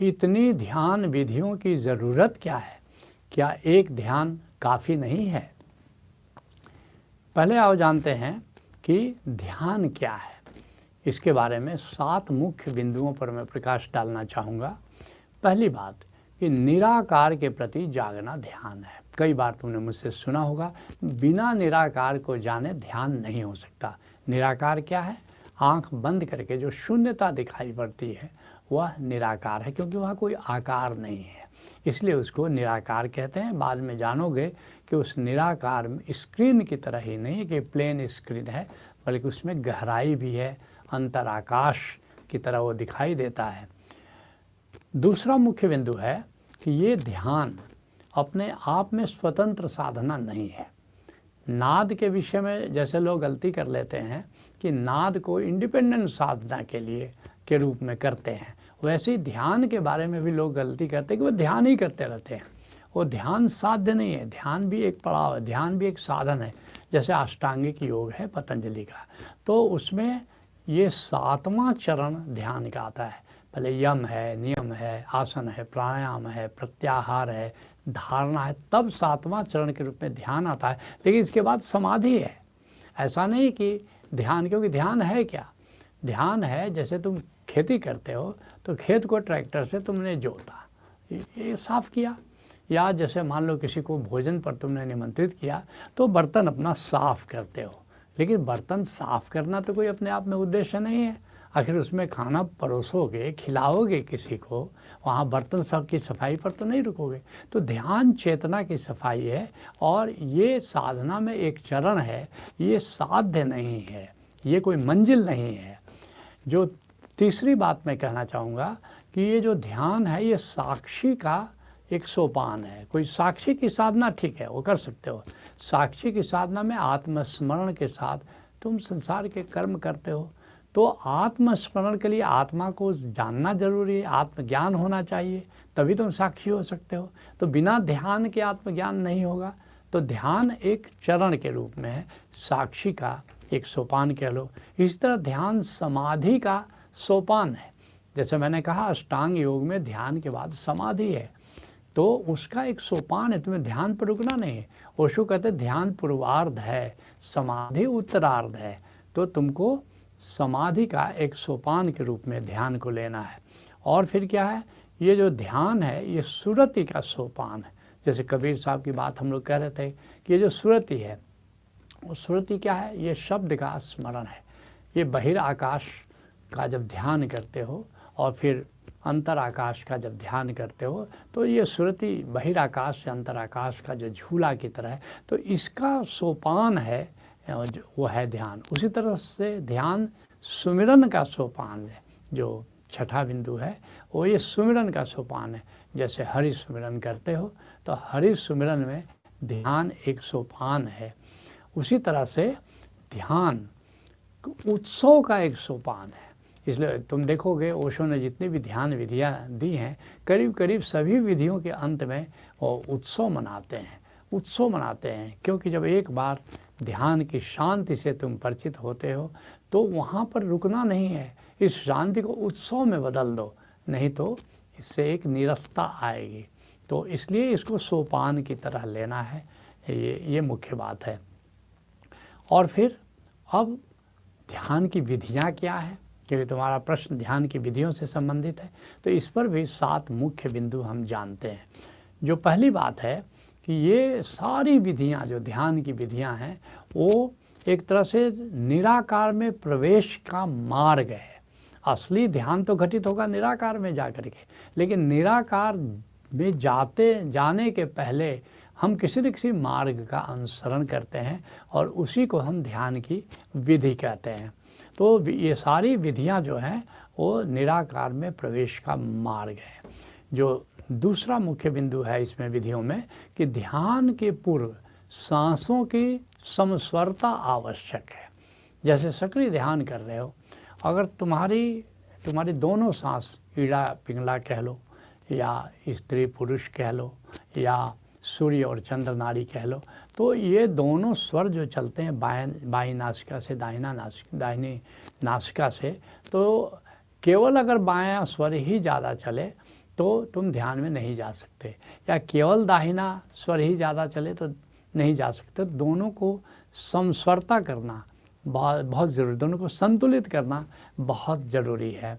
इतनी ध्यान विधियों की ज़रूरत क्या है? क्या एक ध्यान काफ़ी नहीं है? पहले आओ जानते हैं कि ध्यान क्या है। इसके बारे में 7 मुख्य बिंदुओं पर मैं प्रकाश डालना चाहूँगा। पहली बात कि निराकार के प्रति जागना ध्यान है। कई बार तुमने मुझसे सुना होगा, बिना निराकार को जाने ध्यान नहीं हो सकता। निराकार क्या है? आँख बंद करके जो शून्यता दिखाई पड़ती है वह निराकार है, क्योंकि वहाँ कोई आकार नहीं है, इसलिए उसको निराकार कहते हैं। बाद में जानोगे कि उस निराकार में स्क्रीन की तरह ही नहीं कि प्लेन स्क्रीन है, बल्कि उसमें गहराई भी है, अंतराकाश की तरह वो दिखाई देता है। दूसरा मुख्य बिंदु है कि ये ध्यान अपने आप में स्वतंत्र साधना नहीं है। नाद के विषय में जैसे लोग गलती कर लेते हैं कि नाद को इंडिपेंडेंट साधना के रूप में करते हैं, वैसे ही ध्यान के बारे में भी लोग गलती करते हैं कि वो ध्यान ही करते रहते हैं। वो ध्यान साध्य नहीं है, ध्यान भी एक पड़ाव है, ध्यान भी एक साधन है। जैसे अष्टांगिक योग है पतंजलि का, तो उसमें ये 7वां चरण ध्यान का आता है। पहले यम है, नियम है, आसन है, प्राणायाम है, प्रत्याहार है, धारणा है, तब 7वां चरण के रूप में ध्यान आता है। लेकिन इसके बाद समाधि है। ऐसा नहीं कि ध्यान, क्योंकि ध्यान है क्या? ध्यान है जैसे तुम खेती करते हो तो खेत को ट्रैक्टर से तुमने जोता, ये साफ किया, या जैसे मान लो किसी को भोजन पर तुमने निमंत्रित किया तो बर्तन अपना साफ करते हो। लेकिन बर्तन साफ करना तो कोई अपने आप में उद्देश्य नहीं है। आखिर उसमें खाना परोसोगे, खिलाओगे किसी को, वहाँ बर्तन सब की सफाई पर तो नहीं रुकोगे। तो ध्यान चेतना की सफाई है, और ये साधना में एक चरण है, ये साध्य नहीं है, ये कोई मंजिल नहीं है। जो तीसरी बात मैं कहना चाहूँगा कि ये जो ध्यान है ये साक्षी का एक सोपान है। कोई साक्षी की साधना ठीक है, वो कर सकते हो। साक्षी की साधना में आत्मस्मरण के साथ तुम संसार के कर्म करते हो, तो आत्मस्मरण के लिए आत्मा को जानना जरूरी है, आत्मज्ञान होना चाहिए, तभी तुम साक्षी हो सकते हो। तो बिना ध्यान के आत्मज्ञान नहीं होगा। तो ध्यान एक चरण के रूप में है, साक्षी का एक सोपान कह लो। इसी तरह ध्यान समाधि का सोपान है। जैसे मैंने कहा अष्टांग योग में ध्यान के बाद समाधि है, तो उसका एक सोपान है, तुम्हें ध्यान पर रुकना नहीं है। ओशो कहते ध्यान पूर्वार्ध है, समाधि उत्तरार्ध है। तो तुमको समाधि का एक सोपान के रूप में ध्यान को लेना है। और फिर क्या है, ये जो ध्यान है ये सुरति का सोपान है। जैसे कबीर साहब की बात हम लोग कह रहे थे कि ये जो सुरति है, वो सुरति क्या है? ये शब्द का स्मरण है। ये बहिराकाश का जब ध्यान करते हो और फिर अंतराकाश का जब ध्यान करते हो, तो ये सुरति बहिराकाश से अंतराकाश का जो झूला की तरह है, तो इसका सोपान है, वो है ध्यान। उसी तरह से ध्यान सुमिरन का सोपान है। जो छठा बिंदु है वो ये सुमिरन का सोपान है। जैसे हरि सुमिरन करते हो तो हरि सुमिरन में ध्यान एक सोपान है। उसी तरह से ध्यान उत्सव का एक सोपान है। इसलिए तुम देखोगे ओशो ने जितनी भी ध्यान विधियाँ दी हैं, करीब करीब सभी विधियों के अंत में वो उत्सव मनाते हैं। उत्सव मनाते हैं क्योंकि जब एक बार ध्यान की शांति से तुम परिचित होते हो तो वहाँ पर रुकना नहीं है, इस शांति को उत्सव में बदल दो, नहीं तो इससे एक नीरसता आएगी। तो इसलिए इसको सोपान की तरह लेना है, ये मुख्य बात है। और फिर अब ध्यान की विधियाँ क्या है, क्योंकि तुम्हारा प्रश्न ध्यान की विधियों से संबंधित है, तो इस पर भी 7 मुख्य बिंदु हम जानते हैं। जो पहली बात है कि ये सारी विधियाँ जो ध्यान की विधियाँ हैं वो एक तरह से निराकार में प्रवेश का मार्ग है। असली ध्यान तो घटित होगा निराकार में जा कर के, लेकिन निराकार में जाने के पहले हम किसी न किसी मार्ग का अनुसरण करते हैं और उसी को हम ध्यान की विधि कहते हैं। तो ये सारी विधियाँ जो हैं वो निराकार में प्रवेश का मार्ग है। जो दूसरा मुख्य बिंदु है इसमें विधियों में कि ध्यान के पूर्व सांसों की समस्वरता आवश्यक है। जैसे सक्रिय ध्यान कर रहे हो, अगर तुम्हारी दोनों सांस ईड़ा पिंगला कह लो या स्त्री पुरुष कह लो या सूर्य और चंद्र नाड़ी कह लो, तो ये दोनों स्वर जो चलते हैं बाईं नासिका से दाहिनी नासिका से, तो केवल अगर बायां स्वर ही ज़्यादा चले तो तुम ध्यान में नहीं जा सकते, या केवल दाहिना स्वर ही ज़्यादा चले तो नहीं जा सकते। दोनों को समस्वरता करना बहुत बहुत ज़रूरी, दोनों को संतुलित करना बहुत ज़रूरी है।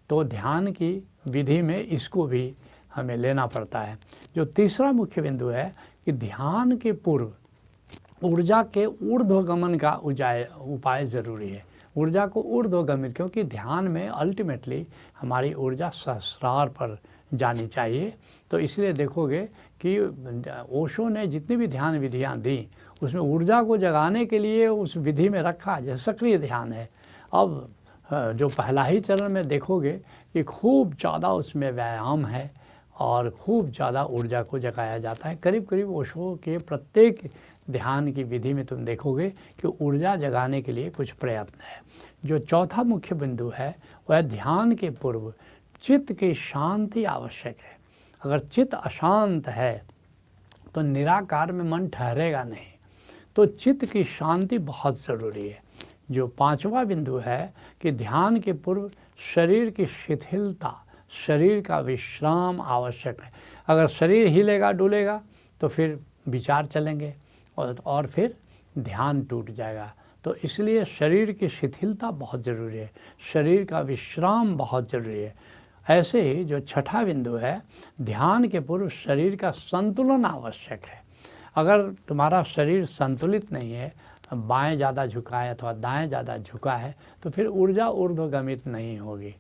तो ध्यान की विधि में इसको भी हमें लेना पड़ता है। जो तीसरा मुख्य बिंदु है कि ध्यान के पूर्व ऊर्जा के ऊर्ध्वगमन का उपाय ज़रूरी है। ऊर्जा को ऊर्ध्वगमित, क्योंकि ध्यान में अल्टीमेटली हमारी ऊर्जा सहस्रार पर जानी चाहिए। तो इसलिए देखोगे कि ओशो ने जितनी भी ध्यान विधियाँ दी उसमें ऊर्जा को जगाने के लिए उस विधि में रखा, जैसे सक्रिय ध्यान है। अब जो पहला ही चरण में देखोगे कि खूब ज़्यादा उसमें व्यायाम है और खूब ज़्यादा ऊर्जा को जगाया जाता है। करीब करीब ओशो के प्रत्येक ध्यान की विधि में तुम देखोगे कि ऊर्जा जगाने के लिए कुछ प्रयत्न है। जो चौथा मुख्य बिंदु है वह ध्यान के पूर्व चित्त की शांति आवश्यक है। अगर चित्त अशांत है तो निराकार में मन ठहरेगा नहीं, तो चित्त की शांति बहुत ज़रूरी है। जो पांचवा बिंदु है कि ध्यान के पूर्व शरीर की शिथिलता, शरीर का विश्राम आवश्यक है। अगर शरीर हिलेगा डुलेगा तो फिर विचार चलेंगे और फिर ध्यान टूट जाएगा। तो इसलिए शरीर की शिथिलता बहुत ज़रूरी है, शरीर का विश्राम बहुत ज़रूरी है। ऐसे ही जो छठा बिंदु है, ध्यान के पूर्व शरीर का संतुलन आवश्यक है। अगर तुम्हारा शरीर संतुलित नहीं है, बाएं ज़्यादा झुका है अथवा दाएं ज़्यादा झुका है, तो फिर ऊर्जा ऊर्ध्वगमित नहीं होगी।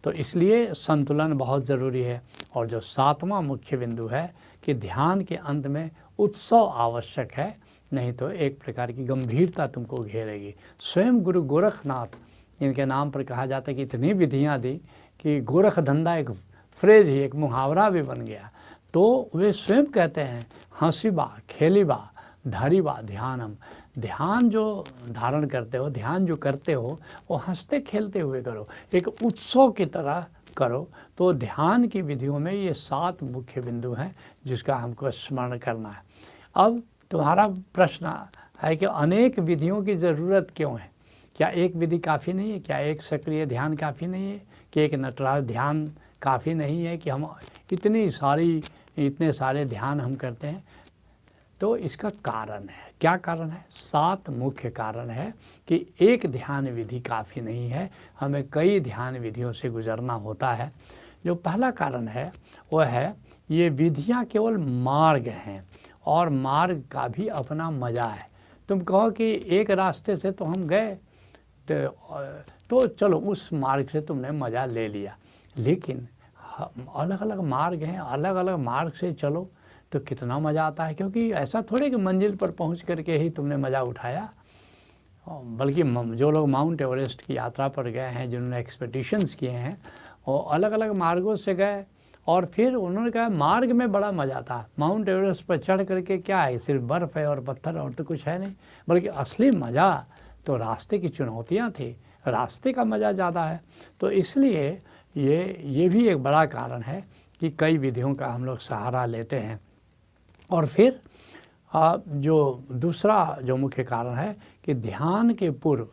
तो इसलिए संतुलन बहुत ज़रूरी है। और जो सातवां मुख्य बिंदु है कि ध्यान के अंत में उत्सव आवश्यक है, नहीं तो एक प्रकार की गंभीरता तुमको घेरेगी। स्वयं गुरु गोरखनाथ, इनके नाम पर कहा जाता है कि इतनी विधियाँ दी कि गोरख धंधा एक फ्रेज ही, एक मुहावरा भी बन गया। तो वे स्वयं कहते हैं, हंसीबा खेलीबा धरीबा ध्यानम। ध्यान जो धारण करते हो, ध्यान जो करते हो, वो हंसते खेलते हुए करो, एक उत्सव की तरह करो। तो ध्यान की विधियों में ये 7 मुख्य बिंदु हैं जिसका हमको स्मरण करना है। अब तुम्हारा प्रश्न है कि अनेक विधियों की ज़रूरत क्यों है? क्या एक विधि काफ़ी नहीं है? क्या एक सक्रिय ध्यान काफ़ी नहीं है? कि एक नटराज ध्यान काफ़ी नहीं है कि हम इतने सारे ध्यान हम करते हैं? तो इसका कारण है, क्या कारण है? 7 मुख्य कारण है कि एक ध्यान विधि काफ़ी नहीं है, हमें कई ध्यान विधियों से गुजरना होता है। जो पहला कारण है वह है ये विधियां केवल मार्ग हैं और मार्ग का भी अपना मज़ा है। तुम कहो कि एक रास्ते से तो हम गए तो चलो उस मार्ग से तुमने मज़ा ले लिया, लेकिन अलग अलग मार्ग हैं, अलग अलग मार्ग से चलो तो कितना मज़ा आता है। क्योंकि ऐसा थोड़े कि मंजिल पर पहुंच करके ही तुमने मज़ा उठाया, बल्कि जो लोग माउंट एवरेस्ट की यात्रा पर गए हैं, जिन्होंने एक्सपेडिशंस किए हैं, वो अलग अलग मार्गों से गए और फिर उन्होंने कहा मार्ग में बड़ा मज़ा था। माउंट एवरेस्ट पर चढ़ करके क्या है, सिर्फ बर्फ़ है और पत्थर और तो कुछ है नहीं, बल्कि असली मज़ा तो रास्ते की चुनौतियाँ थी, रास्ते का मज़ा ज़्यादा है। तो इसलिए ये भी एक बड़ा कारण है कि कई विधियों का हम लोग सहारा लेते हैं। और फिर जो दूसरा जो मुख्य कारण है कि ध्यान के पूर्व,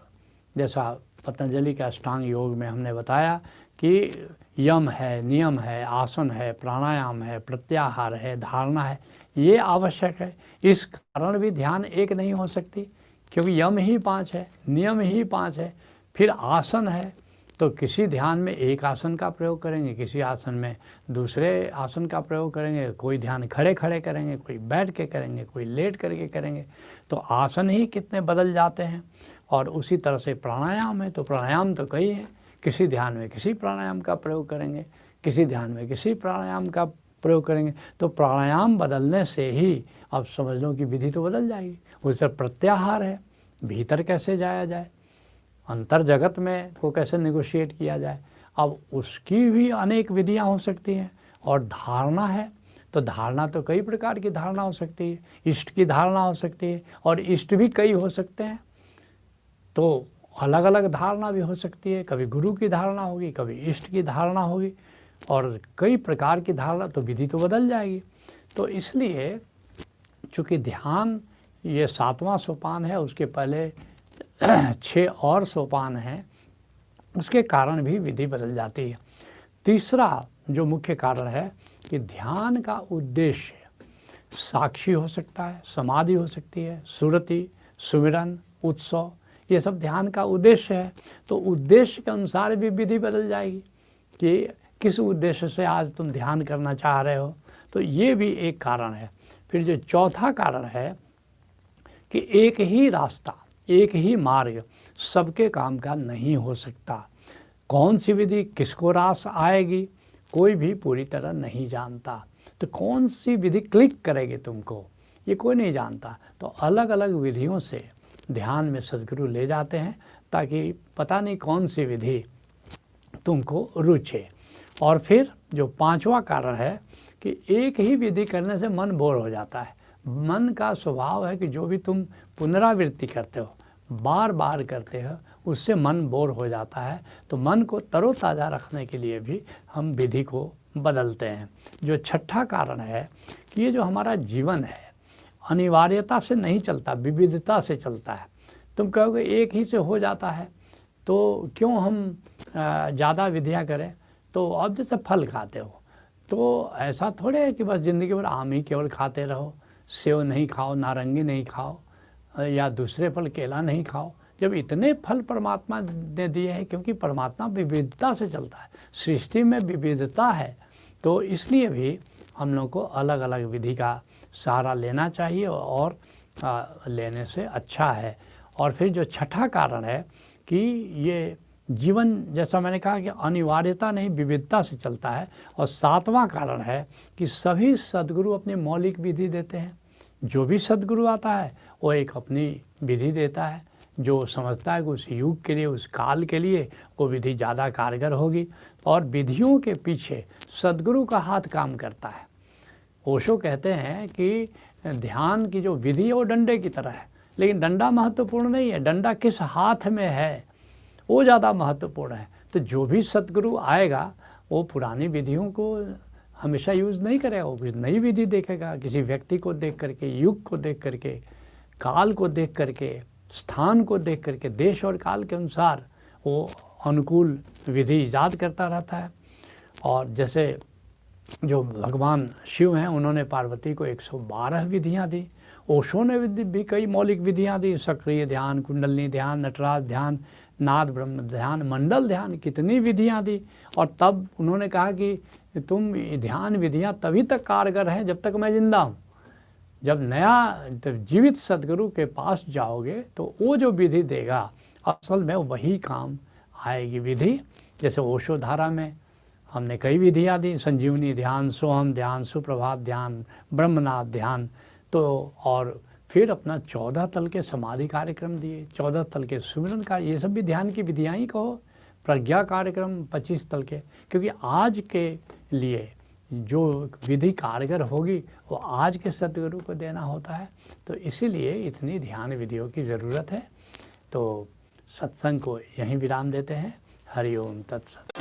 जैसा पतंजलि के अष्टांग योग में हमने बताया कि यम है, नियम है, आसन है, प्राणायाम है, प्रत्याहार है, धारणा है, ये आवश्यक है। इस कारण भी ध्यान एक नहीं हो सकती, क्योंकि यम ही 5 है, नियम ही 5 है। फिर आसन है, तो किसी ध्यान में एक आसन का प्रयोग करेंगे, किसी आसन में दूसरे आसन का प्रयोग करेंगे, कोई ध्यान खड़े खड़े करेंगे, कोई बैठ के करेंगे, कोई लेट करके करेंगे, तो आसन ही कितने बदल जाते हैं। और उसी तरह से प्राणायाम है, तो प्राणायाम तो कई हैं, किसी ध्यान में किसी प्राणायाम का प्रयोग करेंगे, किसी ध्यान में किसी प्राणायाम का प्रयोग करेंगे। तो प्राणायाम बदलने से ही अब समझ लो कि विधि तो बदल जाएगी। उस तरह प्रत्याहार है, भीतर कैसे जाया जाए, अंतर जगत में को कैसे नेगोशिएट किया जाए, अब उसकी भी अनेक विधियां हो सकती हैं। और धारणा है, तो धारणा तो कई प्रकार की धारणा हो सकती है, इष्ट की धारणा हो सकती है, और इष्ट भी कई हो सकते हैं, तो अलग अलग धारणा भी हो सकती है। कभी गुरु की धारणा होगी, कभी इष्ट की धारणा होगी, और कई प्रकार की धारणा, तो विधि तो बदल जाएगी। तो इसलिए चूँकि ध्यान ये 7वां सोपान है, उसके पहले 6 और सोपान हैं, उसके कारण भी विधि बदल जाती है। तीसरा जो मुख्य कारण है कि ध्यान का उद्देश्य साक्षी हो सकता है, समाधि हो सकती है, सुरति, सुमिरन, उत्सव, ये सब ध्यान का उद्देश्य है। तो उद्देश्य के अनुसार भी विधि बदल जाएगी कि किस उद्देश्य से आज तुम ध्यान करना चाह रहे हो। तो ये भी एक कारण है। फिर जो चौथा कारण है कि एक ही रास्ता, एक ही मार्ग सबके काम का नहीं हो सकता। कौन सी विधि किसको रास आएगी कोई भी पूरी तरह नहीं जानता। तो कौन सी विधि क्लिक करेगी तुमको ये कोई नहीं जानता। तो अलग अलग विधियों से ध्यान में सद्गुरु ले जाते हैं ताकि पता नहीं कौन सी विधि तुमको रुचे। और फिर जो पांचवा कारण है कि एक ही विधि करने से मन बोर हो जाता है। मन का स्वभाव है कि जो भी तुम पुनरावृत्ति करते हो, बार बार करते हो, उससे मन बोर हो जाता है। तो मन को तरोताज़ा रखने के लिए भी हम विधि को बदलते हैं। जो छठा कारण है कि ये जो हमारा जीवन है अनिवार्यता से नहीं चलता, विविधता से चलता है। तुम कहोगे एक ही से हो जाता है तो क्यों हम ज़्यादा विधियाँ करें। तो अब जैसे फल खाते हो तो ऐसा थोड़े है कि बस ज़िंदगी भर आम ही केवल खाते रहो, सेव नहीं खाओ, नारंगी नहीं खाओ या दूसरे फल केला नहीं खाओ। जब इतने फल परमात्मा ने दिए हैं, क्योंकि परमात्मा विविधता से चलता है, सृष्टि में विविधता है, तो इसलिए भी हम लोग को अलग अलग विधि का सहारा लेना चाहिए और लेने से अच्छा है। और फिर जो छठा कारण है कि ये जीवन जैसा मैंने कहा कि अनिवार्यता नहीं विविधता से चलता है। और सातवां कारण है कि सभी सद्गुरु अपनी मौलिक विधि देते हैं। जो भी सद्गुरु आता है वो एक अपनी विधि देता है जो समझता है कि उस युग के लिए, उस काल के लिए वो विधि ज़्यादा कारगर होगी। और विधियों के पीछे सद्गुरु का हाथ काम करता है। ओशो कहते हैं कि ध्यान की जो विधि है वो डंडे की तरह है, लेकिन डंडा महत्वपूर्ण नहीं है, डंडा किस हाथ में है वो ज़्यादा महत्वपूर्ण है। तो जो भी सद्गुरु आएगा वो पुरानी विधियों को हमेशा यूज़ नहीं करेगा, वो कुछ नई विधि देखेगा, किसी व्यक्ति को देख करके, युग को देख करके, काल को देख करके, स्थान को देख करके, देश और काल के अनुसार वो अनुकूल विधि ईजाद करता रहता है। और जैसे जो भगवान शिव हैं उन्होंने पार्वती को 112 विधियाँ दी। ओशो ने भी कई मौलिक विधियाँ दी, सक्रिय ध्यान, कुंडलिनी ध्यान, नटराज ध्यान, नाद ब्रह्म ध्यान, मंडल ध्यान, कितनी विधियाँ दी। और तब उन्होंने कहा कि तुम ध्यान विधियाँ तभी तक कारगर हैं जब तक मैं जिंदा हूँ। जब जीवित सद्गुरु के पास जाओगे तो वो जो विधि देगा असल में वही काम आएगी विधि। जैसे ओशो धारा में हमने कई विधियाँ दी, संजीवनी ध्यान, सोहम ध्यान, सुप्रभात ध्यान, ब्रह्मनाद ध्यान। तो और फिर अपना 14 तल के समाधि कार्यक्रम दिए, 14 तल के सुमिरन कार्य, ये सब भी ध्यान की विधियाँ ही कहो। प्रज्ञा कार्यक्रम 25 तल के, क्योंकि आज के लिए जो विधि कारगर होगी वो आज के सद्गुरु को देना होता है। तो इसीलिए इतनी ध्यान विधियों की ज़रूरत है। तो सत्संग को यहीं विराम देते हैं। हरि ओम तत्सत।